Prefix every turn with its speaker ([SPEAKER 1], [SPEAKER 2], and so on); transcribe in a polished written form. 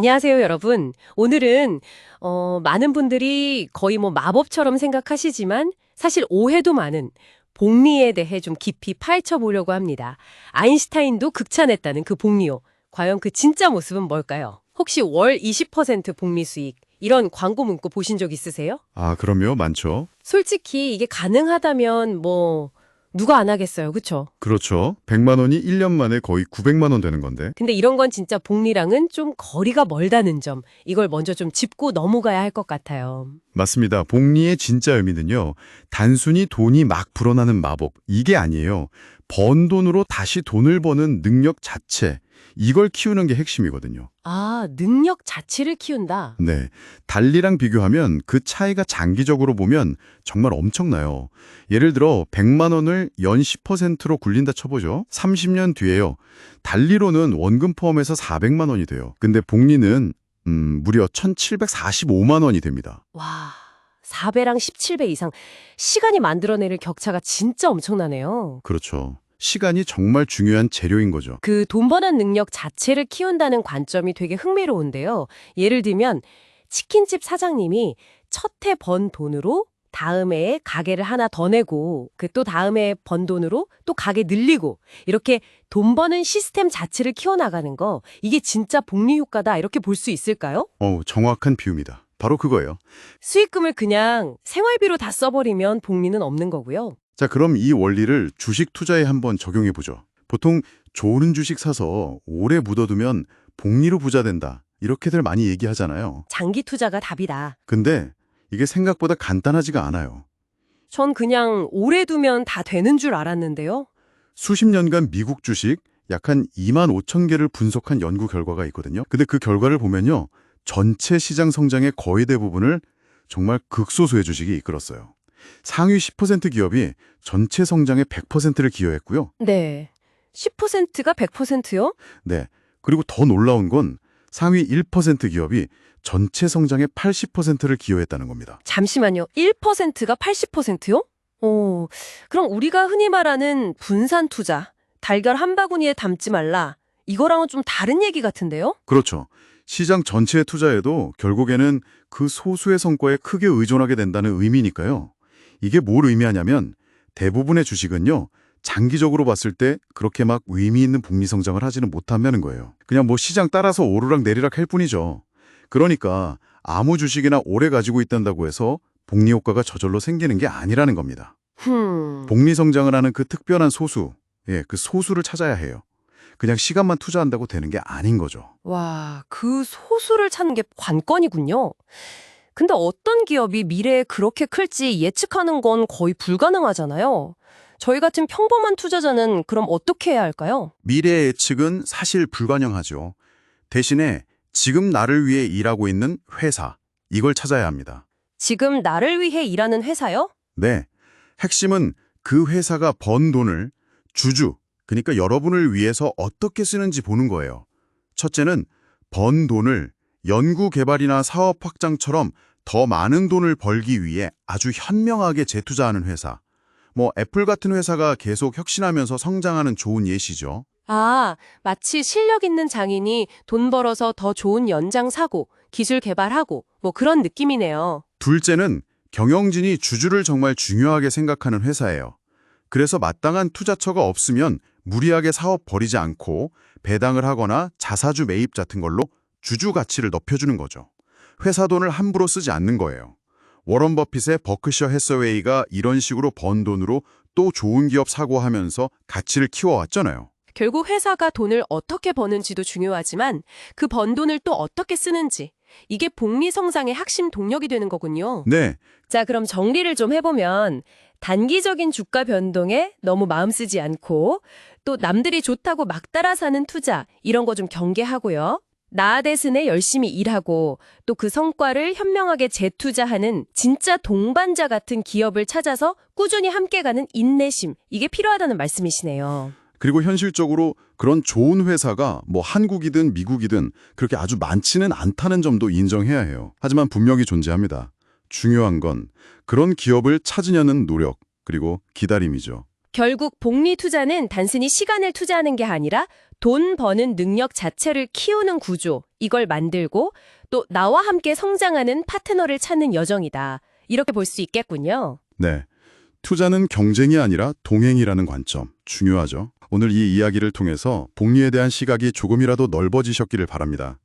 [SPEAKER 1] 안녕하세요, 여러분. 오늘은 많은 분들이 거의 뭐 마법처럼 생각하시지만 사실 오해도 많은 복리에 대해 좀 깊이 파헤쳐 보려고 합니다. 아인슈타인도 극찬했다는 그 복리요. 과연 그 진짜 모습은 뭘까요? 혹시 월 20% 복리 수익 이런 광고 문구 보신 적 있으세요?
[SPEAKER 2] 아, 그럼요. 많죠.
[SPEAKER 1] 솔직히 이게 가능하다면 뭐 누가 안 하겠어요, 그쵸?
[SPEAKER 2] 그렇죠. 100만 원이 1년 만에 거의 900만 원 되는 건데.
[SPEAKER 1] 근데 이런 건 진짜 복리랑은 좀 거리가 멀다는 점, 이걸 먼저 좀 짚고 넘어가야 할 것 같아요.
[SPEAKER 2] 맞습니다. 복리의 진짜 의미는요. 단순히 돈이 막 불어나는 마법, 이게 아니에요. 번 돈으로 다시 돈을 버는 능력 자체, 이걸 키우는 게 핵심이거든요.
[SPEAKER 1] 아, 능력 자체를 키운다.
[SPEAKER 2] 네. 달리랑 비교하면 그 차이가 장기적으로 보면 정말 엄청나요. 예를 들어 100만 원을 연 10%로 굴린다 쳐보죠. 30년 뒤에요. 달리로는 원금 포함해서 400만 원이 돼요. 근데 복리는 무려 1,745만 원이 됩니다.
[SPEAKER 1] 와, 4배랑 17배 이상. 시간이 만들어내는 격차가 진짜 엄청나네요.
[SPEAKER 2] 그렇죠. 시간이 정말 중요한 재료인 거죠.
[SPEAKER 1] 그 돈 버는 능력 자체를 키운다는 관점이 되게 흥미로운데요. 예를 들면 치킨집 사장님이 첫 해 번 돈으로 다음 해에 가게를 하나 더 내고 그 또 다음 해에 번 돈으로 또 가게 늘리고 이렇게 돈 버는 시스템 자체를 키워나가는 거 이게 진짜 복리 효과다 이렇게 볼 수 있을까요?
[SPEAKER 2] 정확한 비유입니다. 바로 그거예요.
[SPEAKER 1] 수익금을 그냥 생활비로 다 써버리면 복리는 없는 거고요.
[SPEAKER 2] 자, 그럼 이 원리를 주식 투자에 한번 적용해 보죠. 보통 좋은 주식 사서 오래 묻어두면 복리로 부자 된다. 이렇게들 많이 얘기하잖아요.
[SPEAKER 1] 장기 투자가 답이다.
[SPEAKER 2] 근데 이게 생각보다 간단하지가 않아요.
[SPEAKER 1] 전 그냥 오래 두면 다 되는 줄 알았는데요.
[SPEAKER 2] 수십 년간 미국 주식 약 한 2만 5천 개를 분석한 연구 결과가 있거든요. 근데 그 결과를 보면요. 전체 시장 성장의 거의 대부분을 정말 극소수의 주식이 이끌었어요. 상위 10% 기업이 전체 성장의 100%를 기여했고요.
[SPEAKER 1] 네. 10%가 100%요?
[SPEAKER 2] 네. 그리고 더 놀라운 건 상위 1% 기업이 전체 성장의 80%를 기여했다는 겁니다.
[SPEAKER 1] 잠시만요. 1%가 80%요? 그럼 우리가 흔히 말하는 분산 투자, 달걀 한 바구니에 담지 말라. 이거랑은 좀 다른 얘기 같은데요?
[SPEAKER 2] 그렇죠. 시장 전체에 투자해도 결국에는 그 소수의 성과에 크게 의존하게 된다는 의미니까요. 이게 뭘 의미하냐면 대부분의 주식은요. 장기적으로 봤을 때 그렇게 막 의미 있는 복리 성장을 하지는 못한다는 거예요. 그냥 뭐 시장 따라서 오르락 내리락 할 뿐이죠. 그러니까 아무 주식이나 오래 가지고 있단다고 해서 복리 효과가 저절로 생기는 게 아니라는 겁니다.
[SPEAKER 1] 흠.
[SPEAKER 2] 복리 성장을 하는 그 특별한 소수, 그 소수를 찾아야 해요. 그냥 시간만 투자한다고 되는 게 아닌 거죠.
[SPEAKER 1] 와, 그 소수를 찾는 게 관건이군요. 근데 어떤 기업이 미래에 그렇게 클지 예측하는 건 거의 불가능하잖아요. 저희 같은 평범한 투자자는 그럼 어떻게 해야 할까요?
[SPEAKER 2] 미래 예측은 사실 불가능하죠. 대신에 지금 나를 위해 일하고 있는 회사, 이걸 찾아야 합니다.
[SPEAKER 1] 지금 나를 위해 일하는 회사요?
[SPEAKER 2] 네, 핵심은 그 회사가 번 돈을 주주, 그러니까 여러분을 위해서 어떻게 쓰는지 보는 거예요. 첫째는 번 돈을 연구 개발이나 사업 확장처럼 더 많은 돈을 벌기 위해 아주 현명하게 재투자하는 회사. 뭐 애플 같은 회사가 계속 혁신하면서 성장하는 좋은 예시죠.
[SPEAKER 1] 아, 마치 실력 있는 장인이 돈 벌어서 더 좋은 연장 사고, 기술 개발하고, 뭐 그런 느낌이네요.
[SPEAKER 2] 둘째는 경영진이 주주를 정말 중요하게 생각하는 회사예요. 그래서 마땅한 투자처가 없으면 무리하게 사업 벌이지 않고 배당을 하거나 자사주 매입 같은 걸로 주주 가치를 높여주는 거죠. 회사 돈을 함부로 쓰지 않는 거예요. 워런 버핏의 버크셔 해서웨이가 이런 식으로 번 돈으로 또 좋은 기업 사고 하면서 가치를 키워왔잖아요.
[SPEAKER 1] 결국 회사가 돈을 어떻게 버는지도 중요하지만 그 번 돈을 또 어떻게 쓰는지, 이게 복리 성장의 핵심 동력이 되는 거군요.
[SPEAKER 2] 네,
[SPEAKER 1] 자, 그럼 정리를 좀 해보면 단기적인 주가 변동에 너무 마음 쓰지 않고 또 남들이 좋다고 막 따라 사는 투자 이런 거 좀 경계하고요. 나 대신에 열심히 일하고 또 그 성과를 현명하게 재투자하는 진짜 동반자 같은 기업을 찾아서 꾸준히 함께 가는 인내심 이게 필요하다는 말씀이시네요.
[SPEAKER 2] 그리고 현실적으로 그런 좋은 회사가 뭐 한국이든 미국이든 그렇게 아주 많지는 않다는 점도 인정해야 해요. 하지만 분명히 존재합니다. 중요한 건 그런 기업을 찾으려는 노력, 그리고 기다림이죠.
[SPEAKER 1] 결국 복리 투자는 단순히 시간을 투자하는 게 아니라 돈 버는 능력 자체를 키우는 구조, 이걸 만들고 또 나와 함께 성장하는 파트너를 찾는 여정이다. 이렇게 볼 수 있겠군요.
[SPEAKER 2] 네. 투자는 경쟁이 아니라 동행이라는 관점, 중요하죠. 오늘 이 이야기를 통해서 복리에 대한 시각이 조금이라도 넓어지셨기를 바랍니다.